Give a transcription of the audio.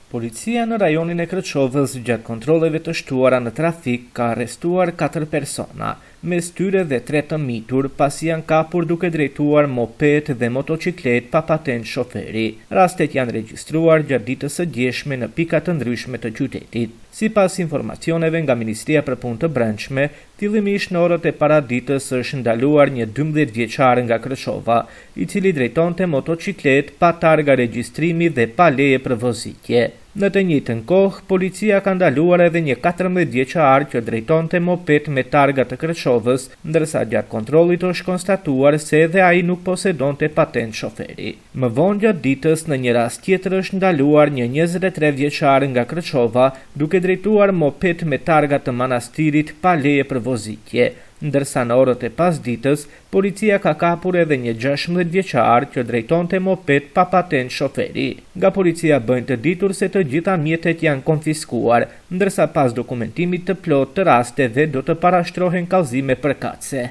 Policia në rajonin e Krçovës gjatë kontrolleve të shtuara në trafik ka arrestuar 4 persona, mes tyre dhe 3 të mitur, pasi janë kapur duke drejtuar moped dhe motociklet pa patent shoferi. Rastet janë regjistruar gjatë ditës së djeshme në pika të ndryshme të qytetit. Sipas informacioneve nga Ministria për Punë të Brendshme, fillimisht në orët e paraditës është ndaluar një 12 vjeçar nga Krçova, i cili drejtonte motociklet pa targa regjistrimi dhe pa leje për vozitje. Në të njëjtën kohë, policia ka ndaluar edhe një 14 vjeçar që drejtonte moped me targa të Krçovës, ndërsa gjatë kontrollit është konstatuar se edhe ai nuk posedonte patent shoferi. Më vonë gjatë ditës, në një rast tjetër është ndaluar një 23 vjeçar nga Krçova, duke drejtuar moped me targa të Manastirit pa leje për vozitje. Ndërsa në orët e pasditës, policia ka kapur edhe një 16 vjeçar që drejtonte moped pa patent shoferi. Nga policia bëjnë të ditur se të gjitha mjetet janë konfiskuar, ndërsa pas dokumentimit të plotë të rasteve do të parashtrohen kallëzime përkatëse.